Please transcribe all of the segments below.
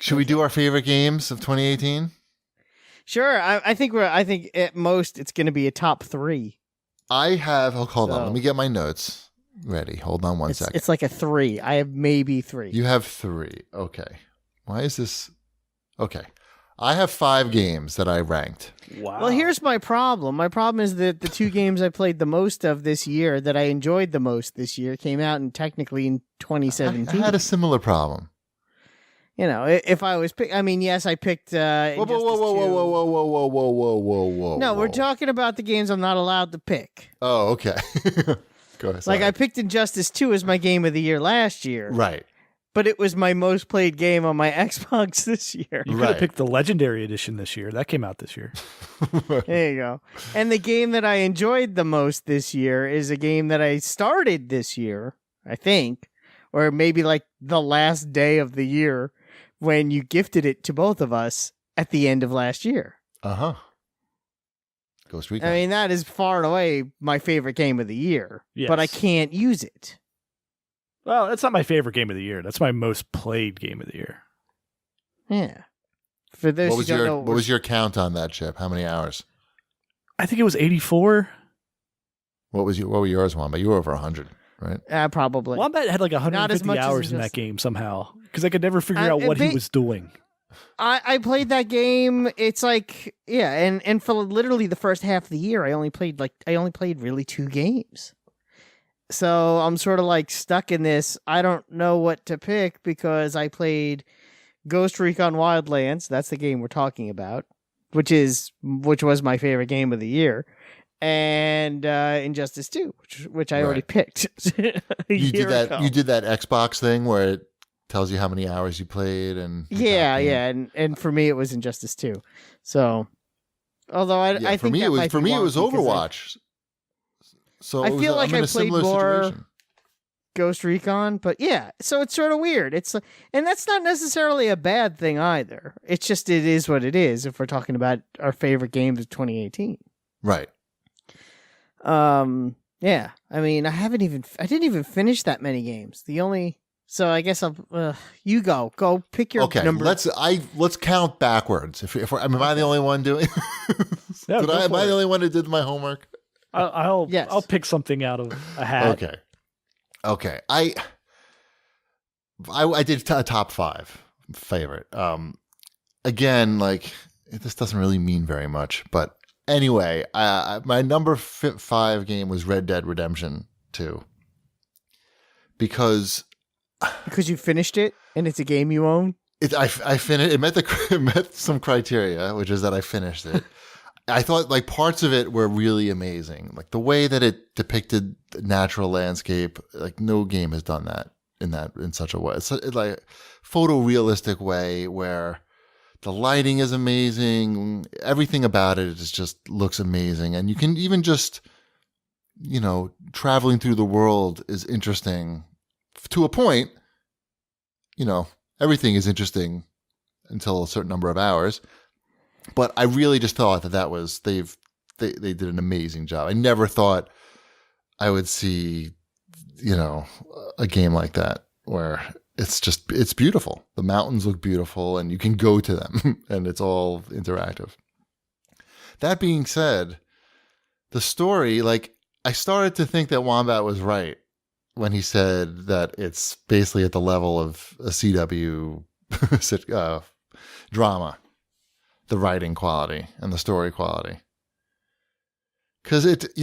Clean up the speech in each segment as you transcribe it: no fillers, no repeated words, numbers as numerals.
Should we do our favorite games of 2018? Sure. I think at most it's going to be a top 3. I have. Hold on. Let me get my notes ready. Hold on one second. It's like a 3. I have maybe 3. You have 3. Okay. Why is this? Okay. I have 5 games that I ranked. Wow. Well, here's my problem. My problem is that the 2 games I played the most of this year, that I enjoyed the most this year, came out technically in 2017. I had a similar problem. You know, if I was yes, I picked Whoa! No, we're talking about the games I'm not allowed to pick. Oh, okay. Go ahead. Like I picked Injustice 2 as my game of the year last year. Right. But it was my most played game on my Xbox this year. You could have picked the Legendary Edition this year. That came out this year. There you go. And the game that I enjoyed the most this year is a game that I started this year, I think, or maybe like the last day of the year when you gifted it to both of us at the end of last year. Uh-huh. Ghost Recon. I mean, that is far and away my favorite game of the year, Yes. but I can't use it. Well, that's not my favorite game of the year. That's my most played game of the year. Yeah. For those what what was your count on that, Chip? How many hours? I think it was 84. What were yours, Juan? But you were over 100, right? Probably. Wombat had like Not as 150 much as hours in that game somehow because I could never figure out what he was doing. I played that game. It's like, yeah, and for literally the first half of the year, I only played really 2 games. So I'm sort of like stuck in this. I don't know what to pick because I played Ghost Recon Wildlands. That's the game we're talking about, which was my favorite game of the year, and Injustice 2, which I already picked. You did that Xbox thing where it tells you how many hours you played, and and for me it was Injustice 2. So, although I think for me it was Overwatch. So I feel like I played more situation. Ghost Recon, but yeah, so it's sort of weird. And that's not necessarily a bad thing either. It's just it is what it is if we're talking about our favorite games of 2018. Right. Yeah. I mean, I didn't even finish that many games. So I guess you go pick your number. Let's count backwards. Am I the only one doing? Am I the only one who did my homework? I'll pick something out of a hat. Okay. I did a top 5 favorite. Again, like this doesn't really mean very much, but anyway, my number 5 game was Red Dead Redemption 2 because you finished it and it's a game you own. I finished. It met some criteria, which is that I finished it. I thought like parts of it were really amazing. Like the way that it depicted the natural landscape, like no game has done that in such a way. It's like photorealistic way where the lighting is amazing. Everything about it just looks amazing. And you can even just, traveling through the world is interesting to a point. Everything is interesting until a certain number of hours. But I really just thought that was they did an amazing job. I never thought I would see, a game like that where it's beautiful. The mountains look beautiful and you can go to them and it's all interactive. That being said, the story, like I started to think that Wombat was right when he said that it's basically at the level of a CW drama. The writing quality and the story quality, because it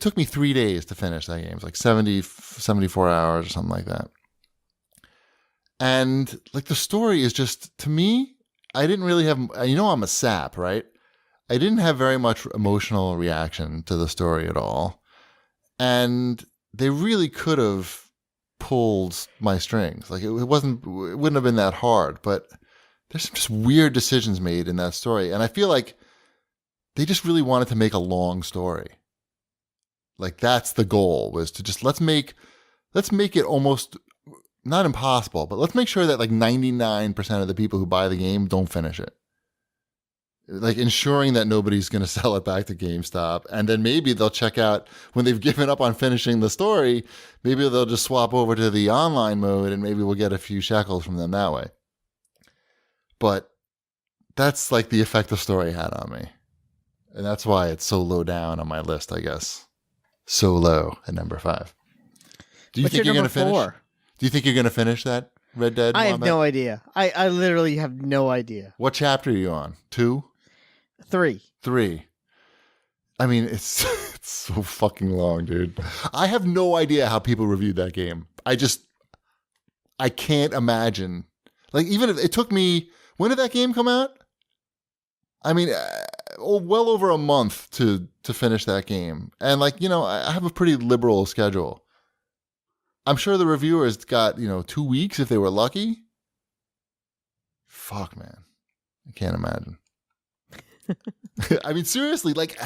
took me 3 days to finish that game. It's like 74 hours or something like that. And like the story is just, to me, I didn't really have, I'm a sap, right? I didn't have very much emotional reaction to the story at all. And they really could have pulled my strings. Like it wouldn't have been that hard, but there's some just weird decisions made in that story. And I feel like they just really wanted to make a long story. Like that's the goal, was to just let's make it almost not impossible, but let's make sure that like 99% of the people who buy the game don't finish it. Like ensuring that nobody's going to sell it back to GameStop. And then maybe they'll check out when they've given up on finishing the story. Maybe they'll just swap over to the online mode and maybe we'll get a few shekels from them that way. but that's like the effect the story had on me. And that's why it's so low down on my list, I guess. So low at number 5. Do you What's think your you're going to number finish? 4? Do you think you're going to finish that Red Dead? I have Wombat? no idea. I literally have no idea. What chapter are you on? 2? 3. 3. I mean, it's it's so fucking long, dude. I have no idea how people reviewed that game. I can't imagine. Like, even if it took me, when did that game come out? I mean, well over a month to finish that game. And like, I have a pretty liberal schedule. I'm sure the reviewers got, 2 weeks if they were lucky. Fuck, man. I can't imagine. I mean, seriously, like,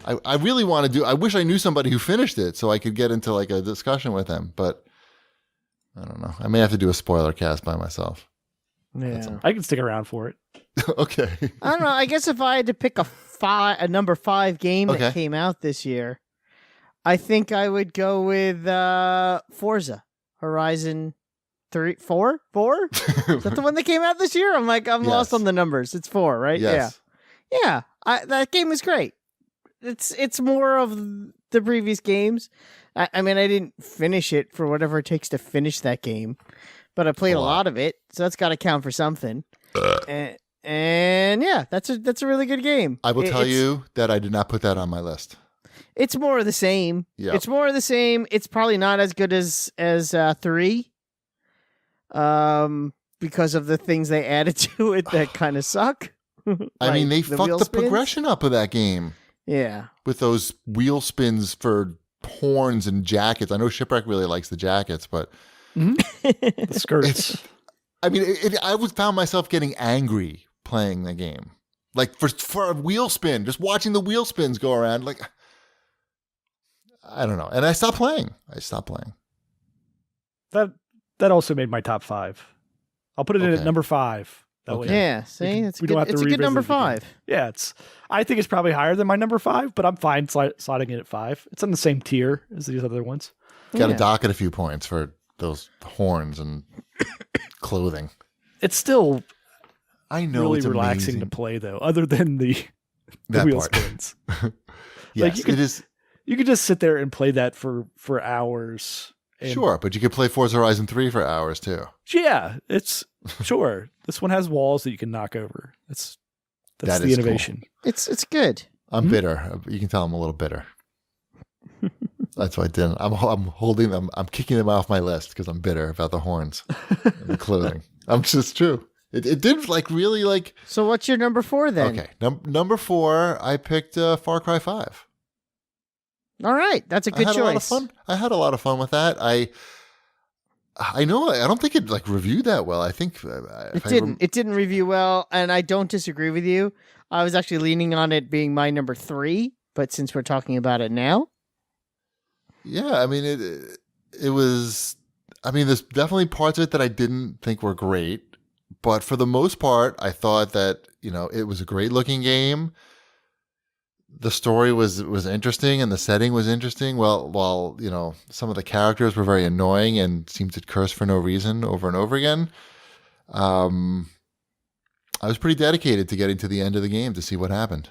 I really want to I wish I knew somebody who finished it so I could get into like a discussion with them, but I don't know. I may have to do a spoiler cast by myself. Yeah. I can stick around for it. Okay. I don't know. I guess if I had to pick a number 5 game Okay. that came out this year, I think I would go with Forza Horizon 4? Is that the one that came out this year? I'm Yes. lost on the numbers. It's 4, right? Yes. Yeah. That game is great. It's more of the previous games. I mean, I didn't finish it for whatever it takes to finish that game, but I played a lot of it, so that's got to count for something. And yeah, that's a really good game. I will tell you that I did not put that on my list. It's more of the same. Yep. It's more of the same. It's probably not as good as 3. Because of the things they added to it that kind of suck. I mean, they fucked wheel the spins. progression up of that game Yeah. with those wheel spins for horns and jackets. I know Shipwreck really likes the jackets, but The skirts. I mean, I found myself getting angry playing the game. Like for a wheel spin, just watching the wheel spins go around. Like, I don't know. And I stopped playing. That also made my top 5. I'll put it in Okay. at number 5. That Okay. way. Yeah. See, it's we good. don't have to It's a good revisit number it again. 5. Yeah, I think it's probably higher than my number 5, but I'm fine slotting it at 5. It's on the same tier as these other ones. Got to Yeah. docket a few points for those horns and clothing. It's still I know really it's relaxing amazing. to play, though, other than the That wheel part. spins. Yes, you could- it is. You could just sit there and play that for hours. And Sure, but you could play Forza Horizon 3 for hours too. Yeah, it's sure. This one has walls that you can knock over. That's That the is innovation. It's good. I'm bitter. You can tell I'm a little bitter. That's why I didn't. I'm holding them. I'm kicking them off my list because I'm bitter about the horns and the clothing. I'm just true. It did like really like. So what's your number 4 then? Okay, number 4. I picked Far Cry 5. All right. That's a good I had choice. a lot of fun. I had a lot of fun with that. I know. I don't think it like reviewed that well. I think It didn't. It didn't review well, and I don't disagree with you. I was actually leaning on it being my number 3, but since we're talking about it now, Yeah, I mean it was. I mean, there's definitely parts of it that I didn't think were great, but for the most part, I thought that it was a great looking game. The story was interesting and the setting was interesting. Well, while some of the characters were very annoying and seemed to curse for no reason over and over again. I was pretty dedicated to getting to the end of the game to see what happened.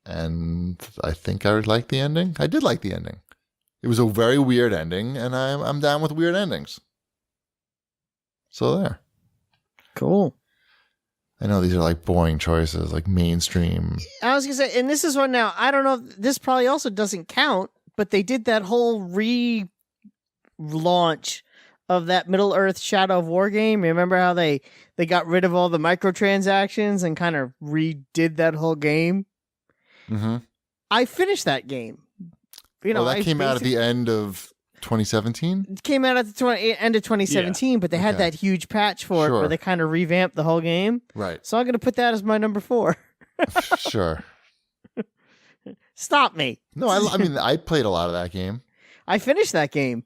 And I think I liked the ending. I did like the ending. It was a very weird ending, and I'm down with weird endings. So there. cool. I know these are like boring choices, like mainstream. I was gonna say, and this is one now. I don't know. This probably also doesn't count, but they did that whole relaunch of that Middle Earth Shadow of War game. Remember how they got rid of all the microtransactions and kind of redid that whole game? Mm-hmm. I finished that game. That came out at the end of 2017? It came out at the end of 2017, but they had Okay. that huge patch for it Sure. where they kind of revamped the whole game. Right. So I'm going to put that as my number 4. Sure. Stop me. No, I mean, I played a lot of that game. I finished that game.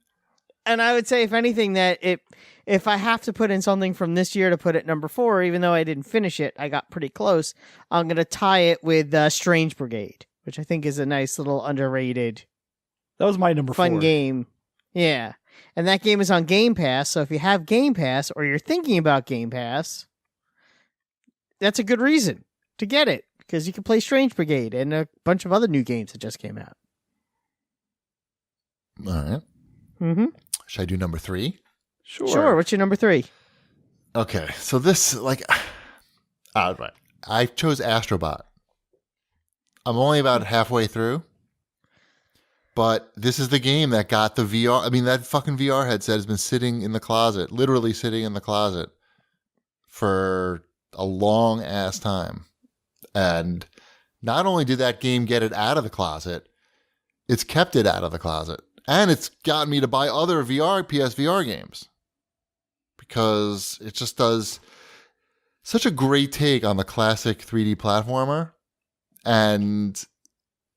And I would say, if anything, that if I have to put in something from this year to put it number 4, even though I didn't finish it, I got pretty close. I'm going to tie it with Strange Brigade, which I think is a nice little underrated That was my number 4. fun game. Yeah. And that game is on Game Pass. So if you have Game Pass or you're thinking about Game Pass, that's a good reason to get it because you can play Strange Brigade and a bunch of other new games that just came out. All right. Mm-hmm. Should I do number 3? Sure. What's your number 3? Okay. So this, right. I chose Astrobot. I'm only about halfway through. But this is the game that got the VR. I mean, that fucking VR headset has been sitting in the closet, literally sitting in the closet for a long ass time. And not only did that game get it out of the closet, it's kept it out of the closet. And it's gotten me to buy other PSVR games. Because it just does such a great take on the classic 3D platformer. And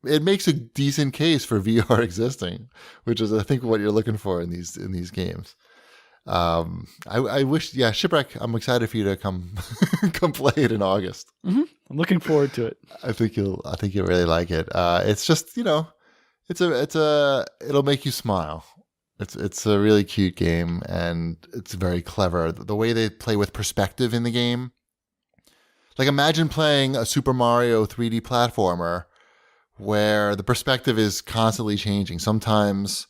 it makes a decent case for VR existing, which is, I think, what you're looking for in these games. I wish, Shipwreck. I'm excited for you to come come play it in August. Mm-hmm. I'm looking forward to it. I think you'll really like it. It's just it'll make you smile. It's a really cute game and it's very clever. The way they play with perspective in the game, like imagine playing a Super Mario 3D platformer where the perspective is constantly changing. Sometimes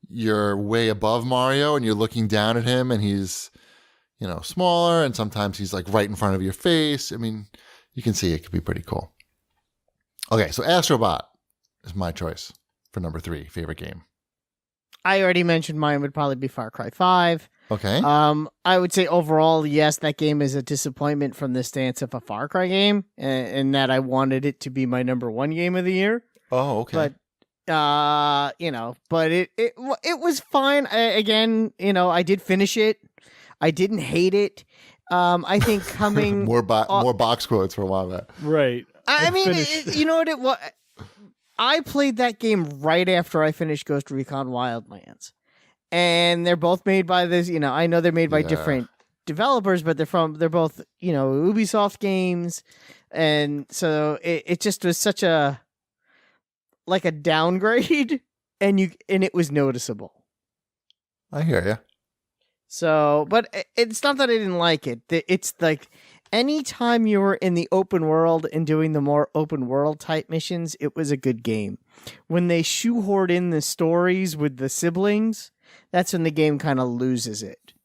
you're way above Mario and you're looking down at him and he's, smaller, and sometimes he's like right in front of your face. I mean, you can see it could be pretty cool. Okay, so Astrobot is my choice for number 3 favorite game. I already mentioned mine would probably be Far Cry 5. Okay. I would say overall, yes, that game is a disappointment from the stance of a Far Cry game, and that I wanted it to be my number 1 game of the year. Oh, okay. But it was fine. I did finish it. I didn't hate it. I think coming more box quotes for Wombat. Right. I mean, you know what it was. I played that game right after I finished Ghost Recon Wildlands. And they're both made by this, I know they're made by different developers, but they're both, Ubisoft games. And so it just was such a downgrade and it was noticeable. I hear you. So, but it's not that I didn't like it. It's like anytime you were in the open world and doing the more open world type missions, it was a good game. When they shoehorned in the stories with the siblings, that's when the game kind of loses it.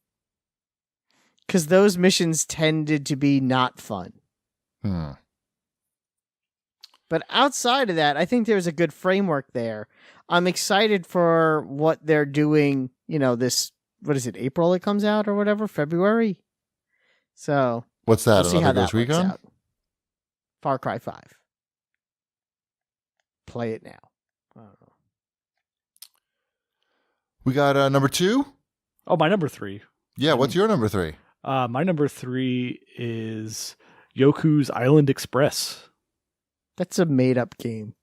Because those missions tended to be not fun. But outside of that, I think there's a good framework there. I'm excited for what they're doing, this, what is it, April it comes out or whatever? February? So... What's that? We'll see how that Ghost works Recon? out. Far Cry 5. Play it now. I don't know. We got number 2? Oh, my number 3. Yeah, what's your number 3? My number 3 is Yoku's Island Express. That's a made-up game.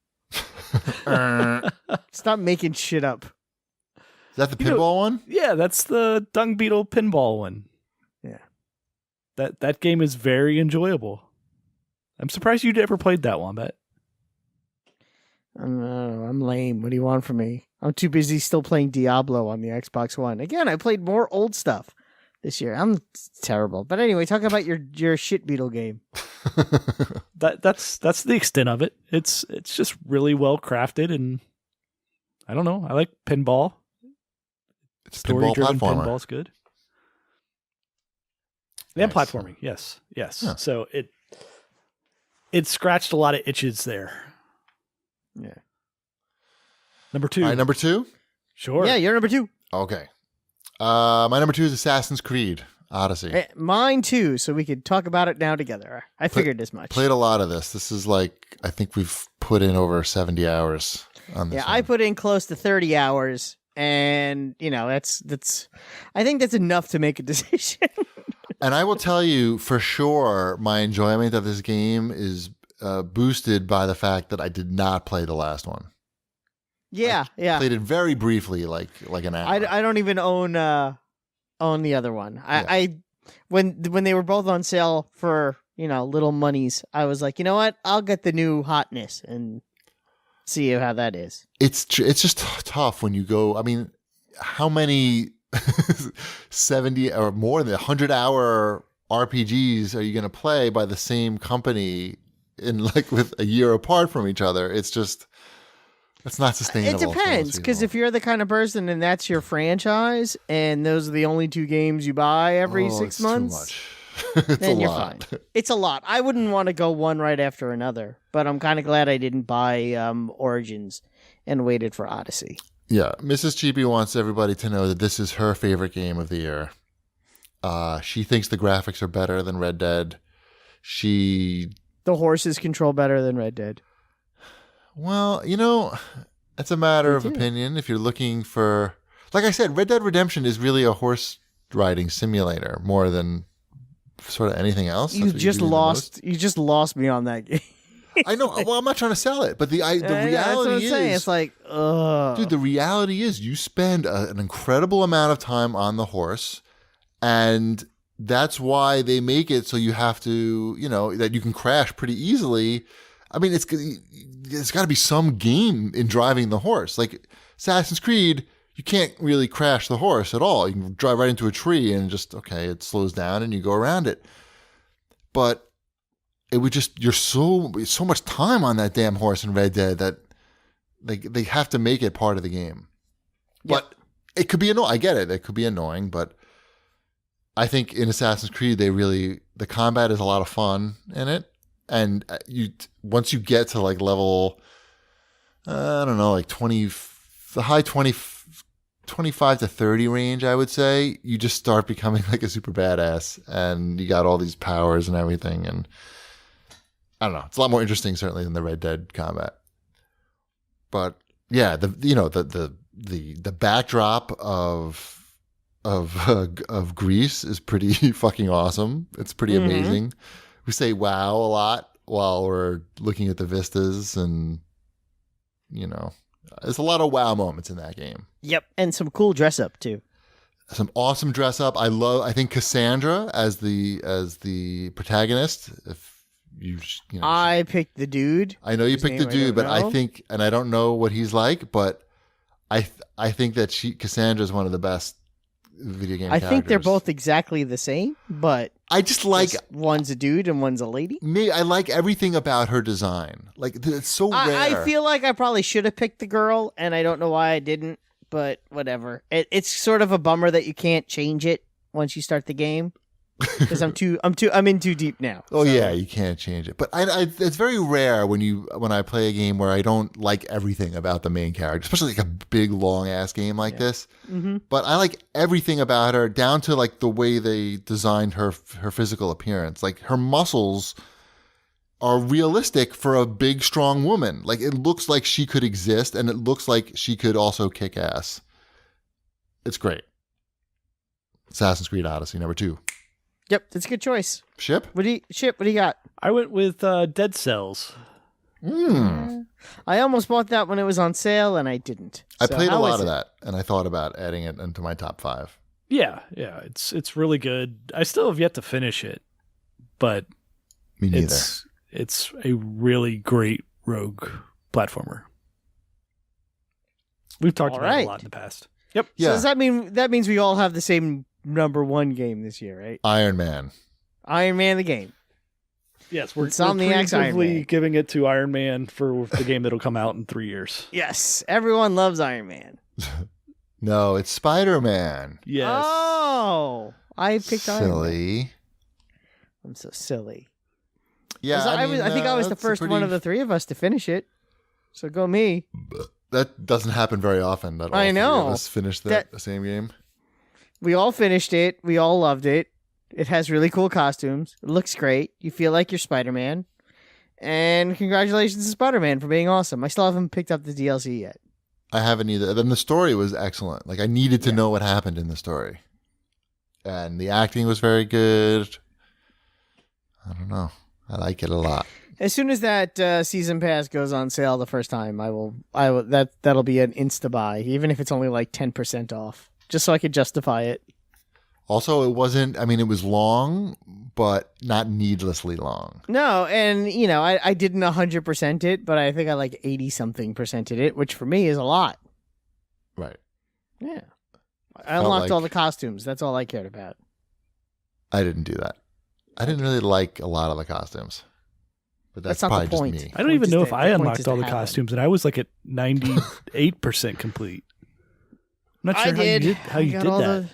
Stop making shit up. Is that the pinball one? Yeah, that's the Dung Beetle pinball one. Yeah. That game is very enjoyable. I'm surprised you'd ever played that one, but I'm lame. What do you want from me? I'm too busy still playing Diablo on the Xbox One. Again, I played more old stuff this year. I'm terrible. But anyway, talk about your shit beetle game. That's the extent of it. It's just really well crafted, and I don't know. I like pinball. It's Story-driven platformer. pinball's good. And Nice. platforming, yes. Yeah. So it scratched a lot of itches there. Yeah. Number 2. All right, number 2? Sure. Yeah, you're number 2. Okay. My number 2 is Assassin's Creed Odyssey. Mine too, so we could talk about it now together. I figured as much. Played a lot of this. This is I think we've put in over 70 hours on this. Yeah, one. I put in close to 30 hours, and that's. I think that's enough to make a decision. And I will tell you for sure, my enjoyment of this game is boosted by the fact that I did not play the last one. Yeah. Played it very briefly, like an hour. I don't even own the other one. I when they were both on sale for little monies, I was like, you know what? I'll get the new hotness and see how that is. It's just tough when you go. I mean, how many 70 or more than 100-hour RPGs are you going to play by the same company in like with a year apart from each other? It's just, it's not sustainable. It depends, because if you're the kind of person and that's your franchise and those are the only 2 games you buy every 6 months, too much. It's then a you're lot. fine. It's a lot. I wouldn't want to go one right after another, but I'm kind of glad I didn't buy Origins and waited for Odyssey. Yeah, Mrs. Cheapy wants everybody to know that this is her favorite game of the year. She thinks the graphics are better than Red Dead. The horses control better than Red Dead. Well, that's a matter of opinion. If you're looking for, like I said, Red Dead Redemption is really a horse riding simulator more than sort of anything else. You just lost me on that game. I know. Well, I'm not trying to sell it, but the reality is, it's like, ugh. dude, the reality is you spend an incredible amount of time on the horse, and that's why they make it so you have to, that you can crash pretty easily. I mean, it's got to be some game in driving the horse. Like Assassin's Creed, you can't really crash the horse at all. You can drive right into a tree and it slows down and you go around it. But it would you're so much time on that damn horse in Red Dead that they have to make it part of the game. But it could be annoying. I get it. It could be annoying, but I think in Assassin's Creed, the combat is a lot of fun in it. And once you get to like level, I don't know, like 20, the high 25 to 30 range, I would say, you just start becoming like a super badass and you got all these powers and everything. And I don't know. It's a lot more interesting, certainly, than the Red Dead combat. But yeah, the backdrop of Greece is pretty fucking awesome. It's pretty amazing. We say wow a lot while we're looking at the vistas, and there's a lot of wow moments in that game. Yep, and some cool dress up too. Some awesome dress up. I think Cassandra as the protagonist. If I picked the dude. I know you picked the dude, but I think, and I don't know what he's like, but I think that Cassandra is one of the best video game characters. I think they're both exactly the same, but I just like one's a dude and one's a lady. I like everything about her design. Like, it's so rare. I feel like I probably should have picked the girl, and I don't know why I didn't, but whatever. It's sort of a bummer that you can't change it once you start the game. Because I'm in too deep now. Oh, so. Yeah, you can't change it. But it's very rare when I play a game where I don't like everything about the main character, especially like a big long ass game like this. Mm-hmm. But I like everything about her, down to like the way they designed her physical appearance. Like her muscles are realistic for a big strong woman. Like it looks like she could exist, and it looks like she could also kick ass. It's great. Assassin's Creed Odyssey #2. Yep, that's a good choice. Ship? What do you got? I went with Dead Cells. I almost bought that when it was on sale, and I didn't. I played a lot of that, and I thought about adding it into my top 5. Yeah, it's really good. I still have yet to finish it, but me neither. It's a really great rogue platformer. We've talked about it a lot in the past. Yep. Yeah. So does that means we all have the same #1 game this year, right? Iron Man the game. Yes, we're preemptively giving it to Iron Man for the game that'll come out in 3 years. Yes, everyone loves Iron Man. No, it's Spider-Man. Yes. Oh, I picked Iron Man. Silly. I'm so silly. Yeah, I think I was the first one of the 3 of us to finish it. So go me. That doesn't happen very often. That all I know. 3 of us finish the same game. We all finished it. We all loved it. It has really cool costumes. It looks great. You feel like you're Spider-Man. And congratulations to Spider-Man for being awesome. I still haven't picked up the DLC yet. I haven't either. Then the story was excellent. Like, I needed to know what happened in the story. And the acting was very good. I don't know. I like it a lot. As soon as that season pass goes on sale the first time, that'll be an insta buy, even if it's only like 10% off. Just so I could justify it. Also, it was long, but not needlessly long. No, and, I didn't 100% it, but I think I like 80-something percented it, which for me is a lot. Right. Yeah. I unlocked all the costumes. That's all I cared about. I didn't do that. I didn't really like a lot of the costumes. But that's not probably the point. just me. I don't even know if I the point unlocked is all to the have them. costumes, and I was like at 98% complete. I'm not sure I did. how you did that.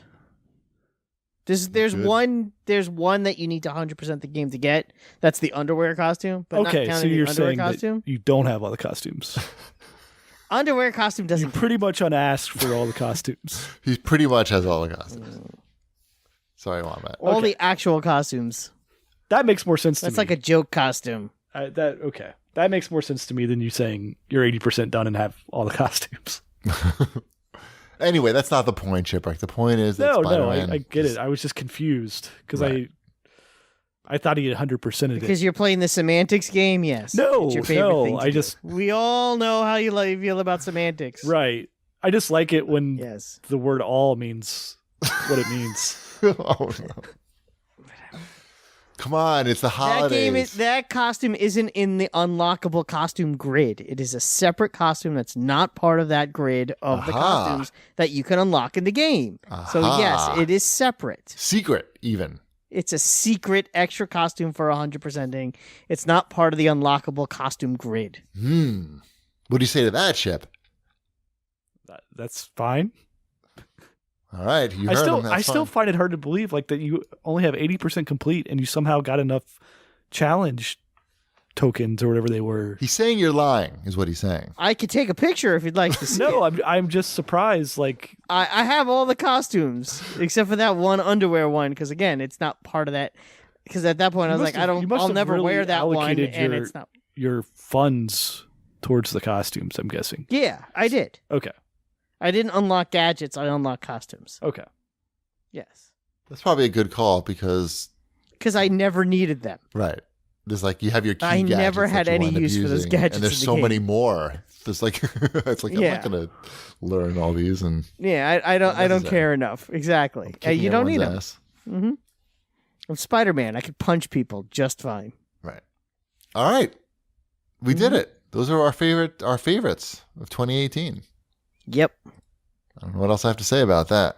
There's one that you need to 100% the game to get. That's the underwear costume. But Okay, not so counting you're the underwear saying costume. that you don't have all the costumes. Underwear costume You doesn't. pretty much unasked for all the costumes. He pretty much has all the costumes. Sorry, Wombat. All Okay. the actual costumes. That makes more sense to me. That's like a joke costume. That makes more sense to me than you saying you're 80% done and have all the costumes. Anyway, that's not the point, Shipwreck. The point is that Spider-Man I get it. I was just confused because Right. I thought he had 100%ed it. Because you're playing the semantics game. Yes. No, It's your favorite thing to do. we We all know how you feel about semantics. right. I just like it when Yes. the word "all" means what it means. Oh, no. Come on, it's the holidays. That costume isn't in the unlockable costume grid. It is a separate costume that's not part of that grid of the Aha. costumes that you can unlock in the game. So Aha. yes, it is separate. Secret, even. It's a secret extra costume for 100%ing. It's not part of the unlockable costume grid. What do you say to that, Ship? That's fine. All right, you I heard still him. That's still fine. find it hard to believe like that you only have 80% complete and you somehow got enough challenge tokens or whatever they were. He's saying you're lying, is what he's saying. I could take a picture if you'd like to see No, it. I'm just surprised. Like I have all the costumes except for that one underwear one because again, it's not part of that. Because at that point, I You was must like, have- you must I'll have never really wear that one, allocated and your- it's not. your funds towards the costumes. I'm guessing. Yeah, I did. Okay. I didn't unlock gadgets. I unlocked costumes. Okay. Yes, That's probably a good call because, because I never needed them. right, there's like you have your key I gadgets never that had you any wind up use for those using, gadgets and there's in the so game. many more. There's like it's like Yeah. I'm not gonna learn all these and Yeah, I don't Unnecessary. care enough. Exactly. kicking You don't need everyone's them. ass. I'm Spider-Man. I could punch people just fine. Right. All right, we Mm-hmm. did it. Those are our favorites of 2018. Yep. I don't know what else I have to say about that.